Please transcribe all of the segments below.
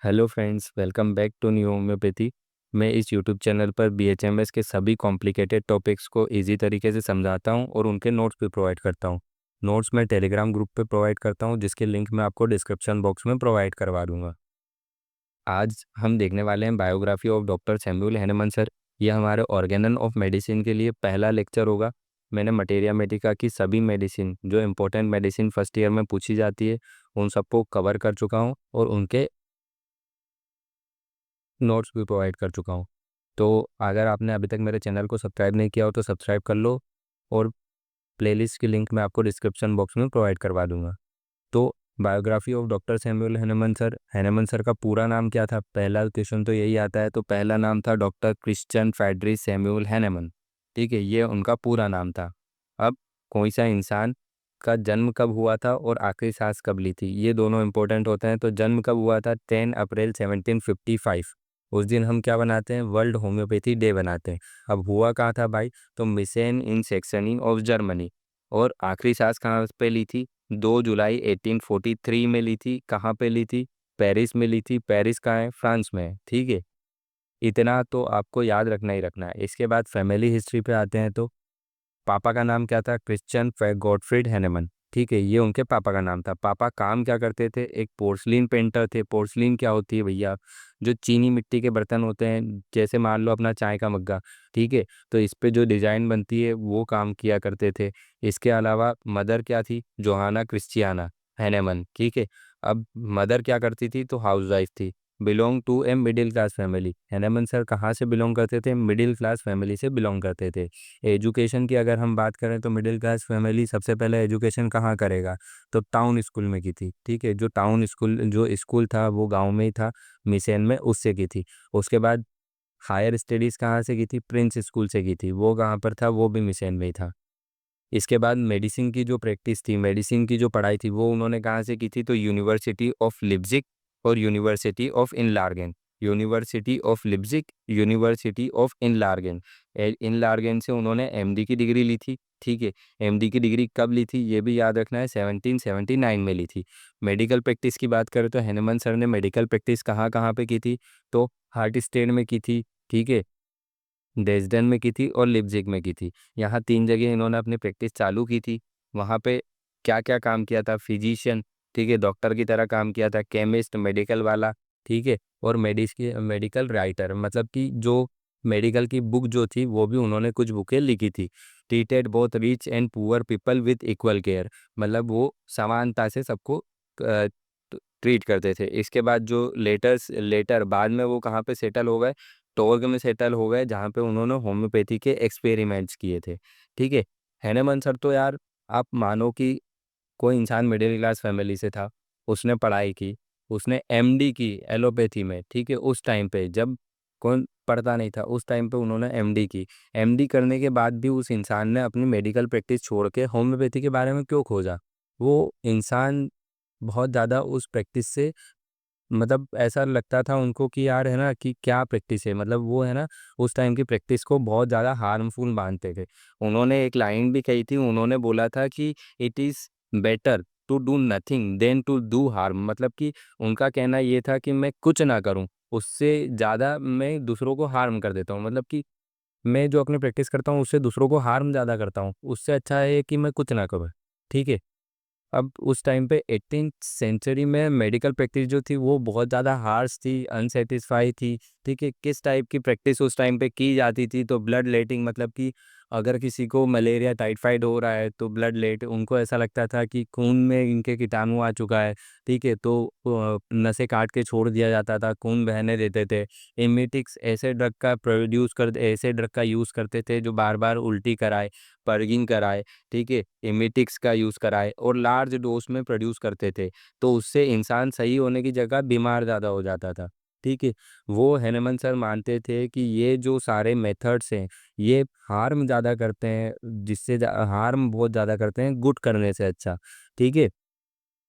Hello friends, welcome back to new homeopathy. मैं इस YouTube channel पर बीएचएमएस के सभी कॉम्प्लिकेटेड टॉपिक्स को इजी तरीके से समझाता हूं और उनके नोट्स भी प्रोवाइड करता हूं। नोट्स मैं टेलीग्राम ग्रुप पे प्रोवाइड करता हूं, जिसके लिंक मैं आपको डिस्क्रिप्शन बॉक्स में प्रोवाइड करवा दूंगा। आज हम देखने वाले हैं biography of doctor Samuel Hahnemann sir. ये हमारे ऑर्गेनन ऑफ मेडिसिन के लिए पहला लेक्चर होगा। मैंने मटेरिया मेडिका की सभी मेडिसिन, जो इम्पोर्टेंट मेडिसिन फर्स्ट ईयर में पूछी जाती है, उन सबको कवर कर चुका हूँ और उनके नोट्स भी प्रोवाइड कर चुका हूँ। तो अगर आपने अभी तक मेरे चैनल को सब्सक्राइब नहीं किया हो तो सब्सक्राइब कर लो, और प्लेलिस्ट की लिंक मैं आपको डिस्क्रिप्शन बॉक्स में प्रोवाइड करवा दूंगा। तो biography of doctor Samuel Hahnemann sir. Hahnemann sir का पूरा नाम क्या था? पहला क्वेश्चन तो यही आता है। तो पहला नाम था doctor Christian Friedrich Samuel Hahnemann. ठीक है, ये उनका पूरा नाम था। अब कोई सा इंसान का जन्म कब हुआ था और आखिरी सांस कब ली थी, ये दोनों इंपॉर्टेंट होते हैं। तो जन्म कब हुआ था? 10 अप्रैल 1755। उस दिन हम क्या बनाते हैं? वर्ल्ड होम्योपैथी डे बनाते हैं। अब हुआ कहाँ था भाई? तो मिसेन इन सेक्सनी ऑफ जर्मनी। और आखिरी सांस कहाँ पे ली थी? 2 जुलाई 1843 में ली थी। कहाँ पे ली थी? पेरिस में ली थी। पेरिस कहाँ है? फ्रांस में है। ठीक है, इतना तो आपको याद रखना ही रखना है। इसके बाद फैमिली हिस्ट्री पे आते हैं। तो पापा का नाम क्या था? Christian Gottfried Hahnemann. ठीक है, ये उनके पापा का नाम था। पापा काम क्या करते थे? एक पोर्सलिन पेंटर थे। पोर्सलिन क्या होती है भैया? जो चीनी मिट्टी के बर्तन होते हैं, जैसे मान लो अपना चाय का मग्गा। ठीक है, तो इस पे जो डिजाइन बनती है वो काम किया करते थे। इसके अलावा मदर क्या थी? Johanna Christiana Hahnemann. ठीक है, अब मदर क्या करती थी? तो हाउस वाइफ थी। Belong to a middle class family. Hahnemann sir कहाँ से बिलोंग करते थे? मिडिल क्लास फैमिली से बिलोंग करते थे। एजुकेशन की अगर हम बात करें तो मिडिल क्लास फैमिली सबसे पहले एजुकेशन कहाँ करेगा? तो टाउन स्कूल में की थी। ठीक है, जो टाउन स्कूल जो स्कूल था वो गांव में ही था, मिशन में, उससे की थी। उसके बाद हायर स्टडीज़ कहाँ से की थी? प्रिंस स्कूल से की थी। वो कहाँ पर था? वो भी मिशन में ही था। इसके बाद मेडिसिन की जो प्रैक्टिस थी, मेडिसिन की जो पढ़ाई थी, वो उन्होंने कहाँ से की थी? तो यूनिवर्सिटी ऑफ लिप्जिग और university of इनलार्गेन। University of Leipzig, university of इनलार्गेन। इनलार्गेन से उन्होंने एमडी की डिग्री ली थी। ठीक है, एमडी की डिग्री कब ली थी ये भी याद रखना है, 1779 में ली थी। मेडिकल प्रैक्टिस की बात करें तो हैनेमन सर ने मेडिकल प्रैक्टिस कहाँ कहाँ पे की थी? तो हार्ट स्टेट में की थी। ठीक है, डेस्डन में की थी और लिप्जिग में की थी। यहाँ 3 जगह इन्होंने अपनी प्रैक्टिस चालू की थी। वहाँ पे क्या क्या काम किया था? फिजिशियन, ठीक है, डॉक्टर की तरह काम किया था। केमिस्ट, मेडिकल वाला, ठीक है, और मेडिकल राइटर, मतलब कि जो मेडिकल की बुक जो थी वो भी उन्होंने कुछ बुकें लिखी थी। Treated both rich and poor people with equal care, मतलब वो समानता से सबको ट्रीट करते थे। इसके बाद जो लेटर बाद में वो कहाँ पे सेटल हो गए? टोर्ग में सेटल हो गए, जहाँ पे उन्होंने होम्योपैथी के एक्सपेरिमेंट्स किए थे। ठीक है, हैनेमन सर तो यार, आप मानो कि कोई इंसान मिडिल क्लास फैमिली से था, उसने पढ़ाई की, उसने एमडी की एलोपैथी में। ठीक है, उस टाइम पे जब कौन पढ़ता नहीं था, उस टाइम पे उन्होंने एमडी की। एमडी करने के बाद भी उस इंसान ने अपनी मेडिकल प्रैक्टिस छोड़ के होम्योपैथी के बारे में क्यों खोजा? वो इंसान बहुत ज़्यादा उस प्रैक्टिस से, मतलब ऐसा लगता था उनको कि यार है ना, कि क्या प्रैक्टिस है, मतलब वो है ना, उस टाइम की प्रैक्टिस को बहुत ज़्यादा हार्मफुल मानते थे। उन्होंने एक लाइन भी कही थी, उन्होंने बोला था कि it is better to do nothing than to do harm. मतलब कि उनका कहना ये था कि मैं कुछ ना करूं, उससे ज़्यादा मैं दूसरों को हार्म कर देता हूँ। मतलब कि मैं जो अपनी प्रैक्टिस करता हूँ उससे दूसरों को हार्म ज़्यादा करता हूँ, उससे अच्छा है कि मैं कुछ ना करूँ। ठीक है, अब उस टाइम पे 18th सेंचुरी में मेडिकल प्रैक्टिस जो थी वो बहुत ज़्यादा हार्श थी, अनसेटिस्फाई थी। ठीक है, किस टाइप की प्रैक्टिस उस टाइम पे की जाती थी? तो ब्लड लेटिंग, मतलब कि अगर किसी को मलेरिया टाइफाइड हो रहा है तो ब्लड लेट, उनको ऐसा लगता था कि खून में इनके कीटाणु आ चुका है। ठीक है, तो नसें काट के छोड़ दिया जाता था, खून बहने देते थे। एमिटिक्स ऐसे ड्रग का यूज़ करते थे जो बार बार उल्टी कराए, पर्गिंग कराए। ठीक है, एमिटिक्स का यूज़ कराए और लार्ज डोज में प्रोड्यूस करते थे। तो उससे इंसान सही होने की जगह बीमार ज़्यादा हो जाता था। ठीक है, वो हैनेमन सर मानते थे कि ये जो सारे मेथड्स हैं ये हार्म ज़्यादा करते हैं, हार्म बहुत ज़्यादा करते हैं गुड करने से अच्छा। ठीक है,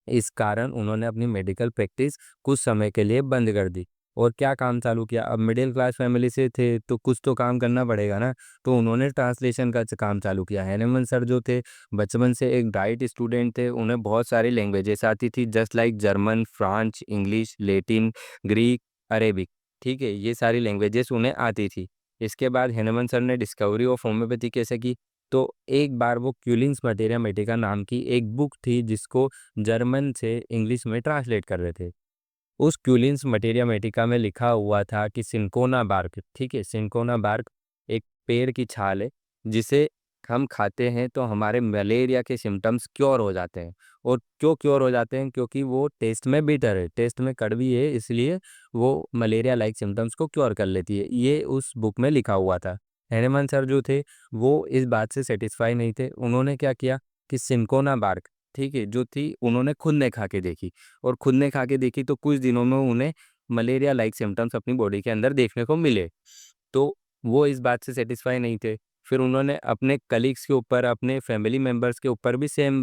इस कारण उन्होंने अपनी मेडिकल प्रैक्टिस कुछ समय के लिए बंद कर दी। और क्या काम चालू किया, अब मिडिल क्लास फैमिली से थे तो कुछ तो काम करना पड़ेगा ना, तो उन्होंने ट्रांसलेशन का काम चालू किया। हैनेमन सर जो थे बचपन से एक ब्राइट स्टूडेंट थे, उन्हें बहुत सारी लैंग्वेजेस आती थी, just like German, French, English, Latin, Greek, Arabic. ठीक है, ये सारी लैंग्वेजेस उन्हें आती थी। इसके बाद हैनेमन सर ने डिस्कवरी ऑफ होम्योपैथी कैसे की, तो एक बार वो क्यूलिंस मटेरिया मेडिका नाम की एक बुक थी जिसको जर्मन से इंग्लिश में ट्रांसलेट कर रहे थे। उस क्यूलिन्स मटेरिया मेडिका में लिखा हुआ था कि सिंकोना बार्क, ठीक है, सिंकोना बार्क एक पेड़ की छाल है जिसे हम खाते हैं तो हमारे मलेरिया के सिम्टम्स क्योर हो जाते हैं। और क्यों क्योर हो जाते हैं, क्योंकि वो टेस्ट में बिटर है, टेस्ट में कड़वी है, इसलिए वो मलेरिया लाइक सिम्टम्स को क्योर कर लेती है। ये उस बुक में लिखा हुआ था। हैनेमन सर जो थे वो इस बात से सेटिस्फाई नहीं थे, उन्होंने क्या किया कि सिंकोना बार्क, ठीक है, जो थी उन्होंने खुद ने खा के देखी। और खुद ने खा के देखी तो कुछ दिनों में उन्हें मलेरिया लाइक सिम्टम्स अपनी बॉडी के अंदर देखने को मिले। तो वो इस बात से सेटिस्फाई नहीं थे। फिर उन्होंने अपने कलीग्स के ऊपर, अपने फैमिली मेंबर्स के ऊपर भी सेम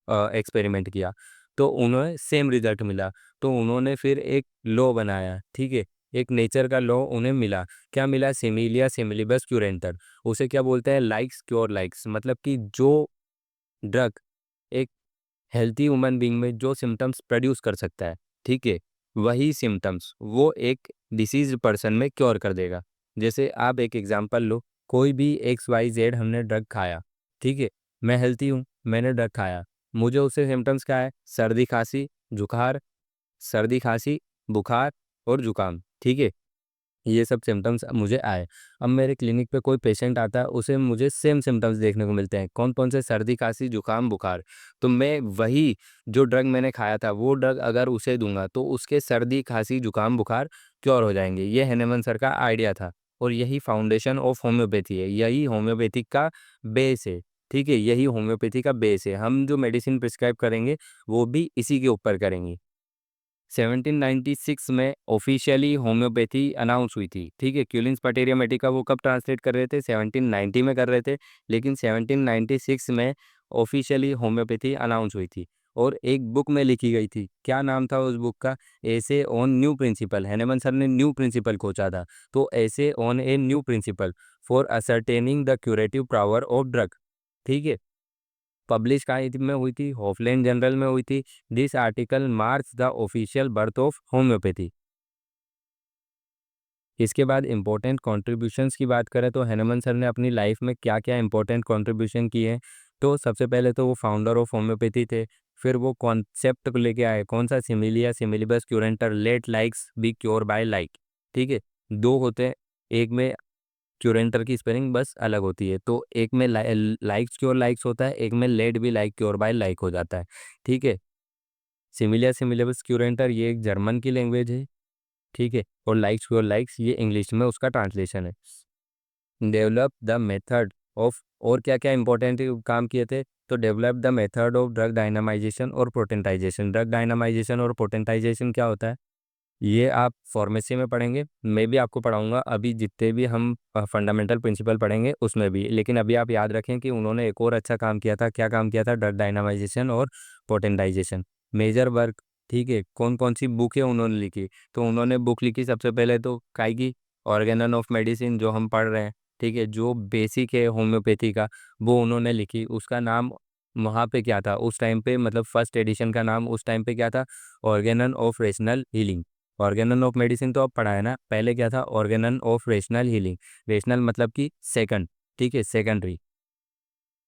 एक्सपेरिमेंट किया, तो उन्हें सेम रिजल्ट मिला। तो उन्होंने फिर एक लॉ बनाया, ठीक है, एक नेचर का लॉ उन्हें मिला। क्या मिला? Similia similibus क्यूरेंटर। उसे क्या बोलते हैं? लाइक्स क्योर लाइक्स, मतलब कि जो ड्रग एक हेल्थी ह्यूमन बीइंग में जो सिम्टम्स प्रोड्यूस कर सकता है, ठीक है, वही सिम्टम्स वो एक डिसीज पर्सन में क्योर कर देगा। जैसे आप एक एग्जांपल लो, कोई भी एक्स वाई जेड हमने ड्रग खाया, ठीक है, मैं हेल्थी हूँ, मैंने ड्रग खाया, मुझे उससे सिम्टम्स क्या है? सर्दी खांसी जुखार, सर्दी खांसी बुखार और जुकाम, ठीक है, ये सब सिम्टम्स मुझे आए। अब मेरे क्लिनिक पे कोई पेशेंट आता है, उसे मुझे सेम सिम्टम्स देखने को मिलते हैं, कौन कौन से? सर्दी खांसी जुकाम बुखार। तो मैं वही जो ड्रग मैंने खाया था वो ड्रग अगर उसे दूंगा तो उसके सर्दी खांसी जुकाम बुखार क्योर हो जाएंगे। ये हैनेमन सर का आइडिया था और यही फाउंडेशन ऑफ होम्योपैथी है, यही होम्योपैथिक का बेस है। ठीक है, यही होम्योपैथी का बेस है। हम जो मेडिसिन प्रिस्क्राइब करेंगे वो भी इसी के ऊपर करेंगे। 1796 में ऑफिशियली होम्योपैथी अनाउंस हुई थी, ठीक है। क्यूलिन्स मटेरिया मेडिका वो कब ट्रांसलेट कर रहे थे? 1790 में कर रहे थे, लेकिन 1796 में ऑफिशियली होम्योपैथी अनाउंस हुई थी और एक बुक में लिखी गई थी। क्या नाम था उस बुक का? Essay on new principle. Hahnemann sir ने न्यू प्रिंसिपल खोजा था, तो essay on a new principle for ascertaining the curative power of drug, ठीक है। पब्लिश कहाँ में हुई थी? हॉफलैंड जनरल में हुई थी। This article marks the official birth of homeopathy. इसके बाद इंपॉर्टेंट कॉन्ट्रीब्यूशंस की बात करें तो हैनेमन सर ने अपनी लाइफ में क्या क्या इंपॉर्टेंट कॉन्ट्रीब्यूशन किए हैं, तो सबसे पहले तो वो फाउंडर ऑफ होम्योपैथी थे। फिर वो कॉन्सेप्ट को लेके आए, कौन सा? Similia similibus curentur, let likes be cure by like, ठीक है। दो होते हैं, एक में क्यूरेंटर की स्पेलिंग बस अलग होती है, तो एक में लाइक्स क्योर लाइक्स होता है, एक में लेट भी लाइक क्योर बाय लाइक हो जाता है, ठीक है। सिमिलिया सिमिलिबस क्यूरेंटर ये एक जर्मन की लैंग्वेज है, ठीक है, और लाइक्स क्योर लाइक्स ये इंग्लिश में उसका ट्रांसलेशन है। डेवलप द मेथड ऑफ, और क्या क्या इंपॉर्टेंट काम किए थे, तो develop the method of drug dynamisation और पोटेंटाइजेशन। ड्रग डायनामाइजेशन और पोटेंटाइजेशन क्या होता है ये आप फार्मेसी में पढ़ेंगे, मैं भी आपको पढ़ाऊंगा अभी जितने भी हम फंडामेंटल प्रिंसिपल पढ़ेंगे उसमें भी। लेकिन अभी आप याद रखें कि उन्होंने एक और अच्छा काम किया था। क्या काम किया था? ड्रग डायनामाइजेशन और पोटेंटाइजेशन, मेजर वर्क, ठीक है। कौन कौन सी बुक है उन्होंने लिखी, तो उन्होंने बुक लिखी सबसे पहले तो काय की? ऑर्गेनन ऑफ मेडिसिन, जो हम पढ़ रहे हैं, ठीक है, जो बेसिक है होम्योपैथी का, वो उन्होंने लिखी। उसका नाम वहाँ पे क्या था उस टाइम पे, मतलब फर्स्ट एडिशन का नाम उस टाइम पे क्या था? Organon of rational healing. Organelle of medicine तो अब पढ़ा है ना, पहले क्या था? Organelle of rational healing. Rational मतलब कि सेकंड, ठीक है, सेकेंडरी।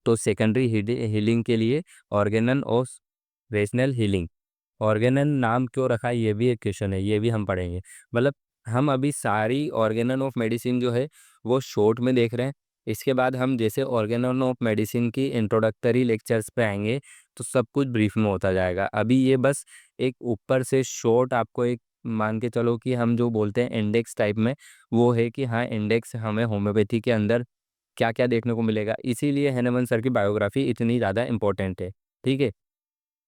तो सेकेंडरी हीलिंग के लिए organelle of rational healing. Organelle नाम क्यों रखा है ये भी एक क्वेश्चन है, ये भी हम पढ़ेंगे। मतलब हम अभी सारी ऑर्गेनल ऑफ मेडिसिन जो है वो शॉर्ट में देख रहे हैं। इसके बाद हम जैसे ऑर्गेनल ऑफ मेडिसिन की इंट्रोडक्टरी लेक्चर्स पे आएंगे तो सब कुछ ब्रीफ में होता जाएगा। अभी ये बस एक ऊपर से शॉर्ट आपको एक मान के चलो कि हम जो बोलते हैं इंडेक्स टाइप में, वो है कि हाँ इंडेक्स हमें होम्योपैथी के अंदर क्या क्या देखने को मिलेगा। इसीलिए हैनेमन सर की बायोग्राफी इतनी ज़्यादा इंपॉर्टेंट है, ठीक है।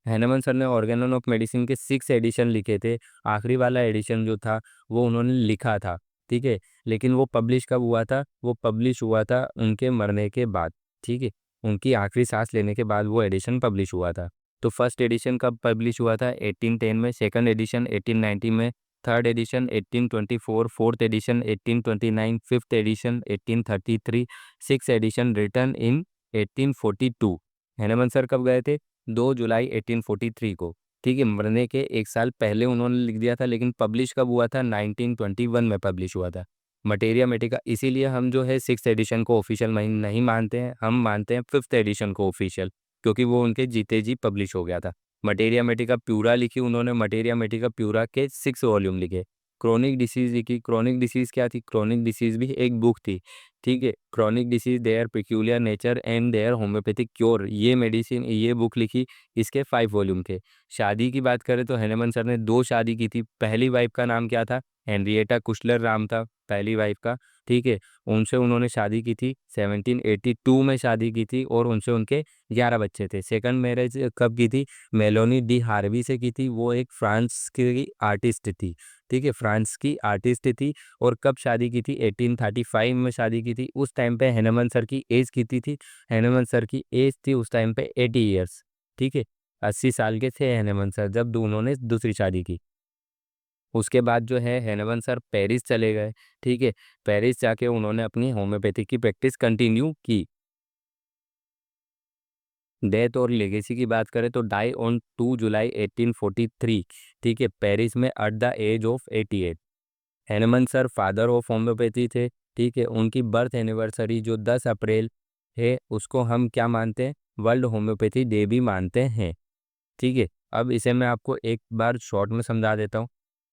हैनेमन सर ने ऑर्गेनल ऑफ मेडिसिन के 6 एडिशन लिखे थे। आखिरी वाला एडिशन जो था वो उन्होंने लिखा था, ठीक है, लेकिन वो पब्लिश कब हुआ था? वो पब्लिश हुआ था उनके मरने के बाद, ठीक है, उनकी आखिरी सांस लेने के बाद वो एडिशन पब्लिश हुआ था। तो फर्स्ट एडिशन कब पब्लिश हुआ था? 1810 में, सेकंड एडिशन 1890 में, third edition 1824, fourth edition 1829, fifth edition 1833, six edition return in 1842। Hahnemann sir कब गए थे? 2 जुलाई 1843 को। ठीक है, मरने के एक साल पहले उन्होंने लिख दिया था, लेकिन पब्लिश कब हुआ था? 1921 में पब्लिश हुआ था मटेरिया मेटिका। इसीलिए हम जो है सिक्स एडिशन को ऑफिशियल नहीं मानते हैं, हम मानते हैं फिफ्थ एडिशन को ऑफिशियल, क्योंकि वो उनके जीते जी पब्लिश हो गया था। मटेरिया मेटिका प्यूरा लिखी उन्होंने, मटेरिया मेटिका प्यूरा के 6 वॉल्यूम लिखे। क्रोनिक डिसीज लिखी। क्रोनिक डिसीज क्या थी? क्रोनिक डिसीज भी एक बुक थी। ठीक है, chronic disease their peculiar nature and their homeopathic cure, ये मेडिसिन, ये बुक लिखी। इसके 5 वॉल्यूम थे। शादी की बात करें तो हैनेमन सर ने 2 शादी की थी। पहली वाइफ का नाम क्या था? हेनरिएटा कुशलर नाम था पहली वाइफ का। ठीक है, उनसे उन्होंने शादी की थी 1782 में शादी की थी, और उनसे उनके 11 बच्चे थे। सेकंड मैरिज कब की थी? मेलोनी डी हार्वी से की थी। वो एक फ्रांस की आर्टिस्ट थी। ठीक है, फ्रांस की आर्टिस्ट थी। और कब शादी की थी? 1835 में शादी की थी। उस टाइम पे हैनेमन सर की एज कितनी थी? हैनेमन सर की एज थी उस टाइम पे 80 ईयर्स। ठीक है, 80 साल के थे हैनेमन सर जब उन्होंने दूसरी शादी की। उसके बाद जो है हैनेमन सर पेरिस चले गए। ठीक है, पेरिस जाके उन्होंने अपनी होम्योपैथी की प्रैक्टिस कंटिन्यू की। डेथ और लेगेसी की बात करें तो डाई ऑन 2 जुलाई 1843। ठीक है, पेरिस में at the age of 88। Hahnemann sir father of homeopathy थे। ठीक है, उनकी बर्थ एनिवर्सरी जो 10 अप्रैल है, उसको हम क्या मानते हैं? वर्ल्ड होम्योपैथी डे भी मानते हैं। ठीक है, अब इसे मैं आपको एक बार शॉर्ट में समझा देता हूँ।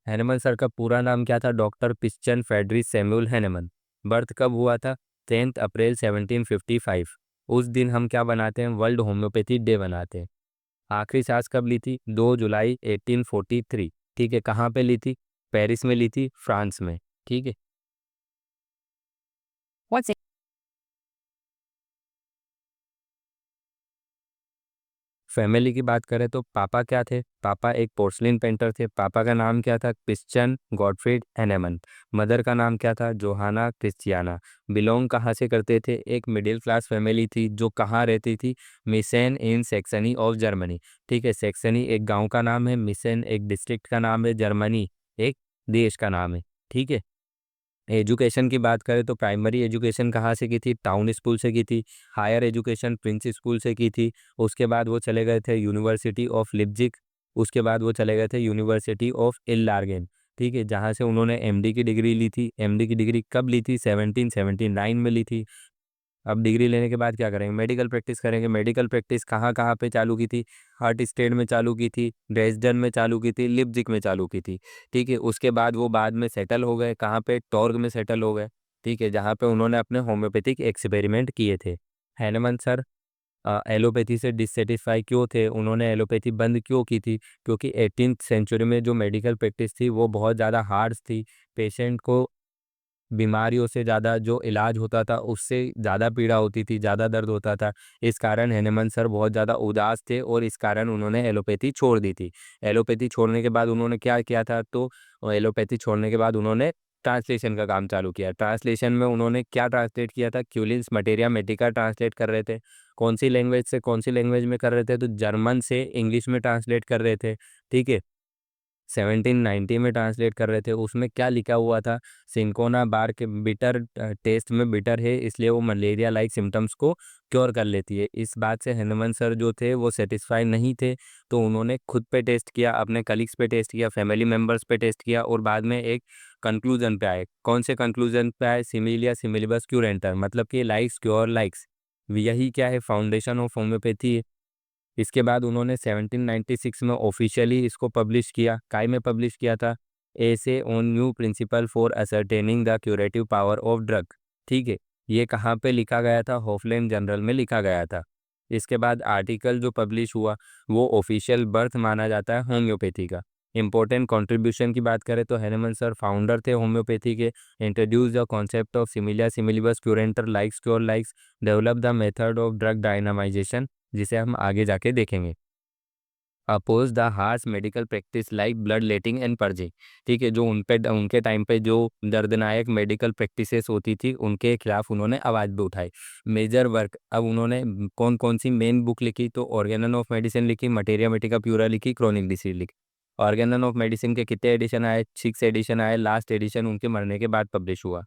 हैनेमन सर का पूरा नाम क्या था? Doctor Christian Friedrich Samuel Hahnemann. Birth कब हुआ था? 10 अप्रैल 1755। उस दिन हम क्या बनाते हैं? वर्ल्ड होम्योपैथी डे बनाते हैं। आखिरी सांस कब ली थी? 2 जुलाई 1843। ठीक है, कहाँ पे ली थी? पेरिस में ली थी, फ्रांस में। ठीक है। फैमिली की बात करें तो पापा क्या थे? पापा एक पोर्सलिन पेंटर थे। पापा का नाम क्या था? Christian Gottfried Hahnemann. मदर का नाम क्या था? जोहाना क्रिस्टियाना। बिलोंग कहाँ से करते थे? एक मिडिल क्लास फैमिली थी जो कहाँ रहती थी? मिसेन इन सेक्सनी ऑफ जर्मनी। ठीक है, सेक्सनी एक गांव का नाम है, मिसेन एक डिस्ट्रिक्ट का नाम है, जर्मनी एक देश का नाम है। ठीक है, एजुकेशन की बात करें तो प्राइमरी एजुकेशन कहाँ से की थी? टाउन स्कूल से की थी। हायर एजुकेशन प्रिंस स्कूल से की थी। उसके बाद वो चले गए थे यूनिवर्सिटी ऑफ लिप्जिग। उसके बाद वो चले गए थे यूनिवर्सिटी ऑफ इल्लार्गेन। ठीक है, जहाँ से उन्होंने एमडी की डिग्री ली थी। एमडी की डिग्री कब ली थी? 1779 में ली थी। अब डिग्री लेने के बाद क्या करेंगे? मेडिकल प्रैक्टिस करेंगे। मेडिकल प्रैक्टिस कहाँ कहाँ पे चालू की थी? हर्ट स्टेट में चालू की थी, ड्रेसडन में चालू की थी, लिप्जिग में चालू की थी। ठीक है, उसके बाद वो बाद में सेटल हो गए कहाँ पे? टॉर्ग में सेटल हो गए। ठीक है, जहाँ पे उन्होंने अपने होम्योपैथिक एक्सपेरिमेंट किए थे। हैनेमन सर एलोपैथी से डिससेटिस्फाई क्यों थे? उन्होंने एलोपैथी बंद क्यों की थी? क्योंकि 18th सेंचुरी में जो मेडिकल प्रैक्टिस थी वो बहुत ज़्यादा हार्ड थी। पेशेंट को बीमारियों से ज़्यादा जो इलाज होता था उससे ज़्यादा पीड़ा होती थी, ज़्यादा दर्द होता था। इस कारण हैनेमन सर बहुत ज़्यादा उदास थे और इस कारण उन्होंने एलोपैथी छोड़ दी थी। एलोपैथी छोड़ने के बाद उन्होंने क्या किया था? तो एलोपैथी छोड़ने के बाद उन्होंने ट्रांसलेशन का काम चालू किया। ट्रांसलेशन में उन्होंने क्या ट्रांसलेट किया था? क्यूलिन्स मटेरिया मेडिका ट्रांसलेट कर रहे थे। कौन सी लैंग्वेज से कौन सी लैंग्वेज में कर रहे थे? तो जर्मन से इंग्लिश में ट्रांसलेट कर रहे थे। ठीक है, 1790 में ट्रांसलेट कर रहे थे। उसमें क्या लिखा हुआ था? सिंकोना बार के बिटर टेस्ट में बिटर है, इसलिए वो मलेरिया लाइक सिम्टम्स को क्योर कर लेती है। इस बात से हनुमान सर जो थे वो सेटिस्फाई नहीं थे, तो उन्होंने खुद पे टेस्ट किया, अपने कलीग्स पे टेस्ट किया, फैमिली मेम्बर्स पे टेस्ट किया, और बाद में एक कंक्लूजन पे आए। कौन से कंक्लूजन पे आए? सिमिलिया सिमिलिबस क्यूरेंटर, मतलब कि लाइक्स क्योर लाइक्स। यही क्या है? Foundation of homeopathy. इसके बाद उन्होंने 1796 में ऑफिशियली इसको पब्लिश किया। काय में पब्लिश किया था? Essay on new principle for ascertaining the curative power of drug. ठीक है, ये कहाँ पे लिखा गया था? हॉफलैंड जनरल में लिखा गया था। इसके बाद आर्टिकल जो पब्लिश हुआ वो ऑफिशियल बर्थ माना जाता है होम्योपैथी का। इंपॉर्टेंट कंट्रीब्यूशन की बात करें तो हैनेमन सर फाउंडर थे होम्योपैथी के। Introduce the concept of similia similibus curentur likes cure likes. Develop the method of drug dynamisation, जिसे हम आगे जाके देखेंगे। Oppose the harsh medical practice like bloodletting and purging. ठीक है, जो उनके टाइम पे जो दर्दनायक मेडिकल प्रैक्टिसेस होती थी उनके खिलाफ उन्होंने आवाज़ भी उठाई। मेजर वर्क अब उन्होंने कौन कौन सी मेन बुक लिखी? तो ऑर्गेनन ऑफ मेडिसिन लिखी, मटेरिया मेडिका प्यूरा लिखी, क्रॉनिक डिसीज लिखी। ऑर्गेनन ऑफ मेडिसिन के कितने एडिशन आए? 6 एडिशन आए। लास्ट एडिशन उनके मरने के बाद पब्लिश हुआ।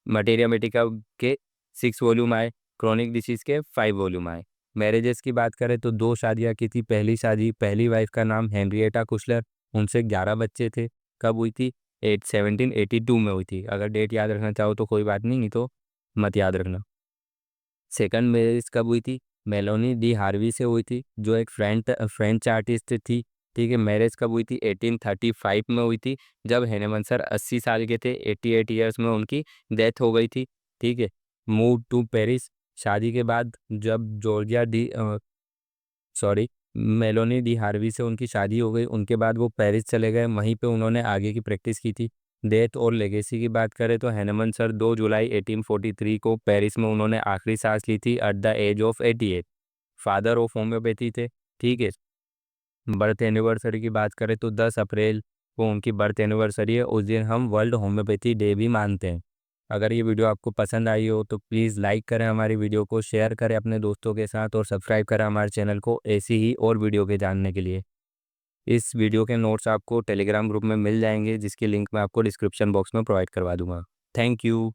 मटेरिया मेडिका के 6 वॉल्यूम आए। क्रॉनिक डिसीज के 5 वॉल्यूम आए। मैरिजेस की बात करें तो 2 शादियाँ की थी। पहली शादी, पहली वाइफ का नाम हेनरिएटा कुशलर, उनसे 11 बच्चे थे। कब हुई थी? 1782 में हुई थी। अगर डेट याद रखना चाहो तो कोई बात नहीं तो मत याद रखना। सेकंड मैरिज कब हुई थी? मेलोनी डी हार्वी से हुई थी, जो एक फ्रेंच आर्टिस्ट थी। ठीक है। मैरिज कब हुई थी? 1835 में हुई थी, जब हेनेमन सर 80 साल के थे। 88 ईयर्स में उनकी डेथ हो गई थी। ठीक है। मूव टू पेरिस, शादी के बाद जब Georgia D sorry Meloni D Harvey से उनकी शादी हो गई, उनके बाद वो पेरिस चले गए। वहीं पे उन्होंने आगे की प्रैक्टिस की थी। डेथ और लेगेसी की बात करें तो हेनेमन सर 2 जुलाई 1843 को पेरिस में उन्होंने आखिरी सांस ली थी at the age of 88। Father of homeopathy थे। ठीक है। बर्थ एनिवर्सरी की बात करें तो 10 अप्रैल को उनकी बर्थ एनिवर्सरी है। उस दिन हम वर्ल्ड होम्योपैथी डे भी मानते हैं। अगर ये वीडियो आपको पसंद आई हो तो प्लीज़ लाइक करें हमारी वीडियो को, शेयर करें अपने दोस्तों के साथ और सब्सक्राइब करें हमारे चैनल को ऐसी ही और वीडियो के जानने के लिए। इस वीडियो के नोट्स आपको टेलीग्राम ग्रुप में मिल जाएंगे, जिसकी लिंक मैं आपको डिस्क्रिप्शन बॉक्स में प्रोवाइड करवा दूंगा। Thank you.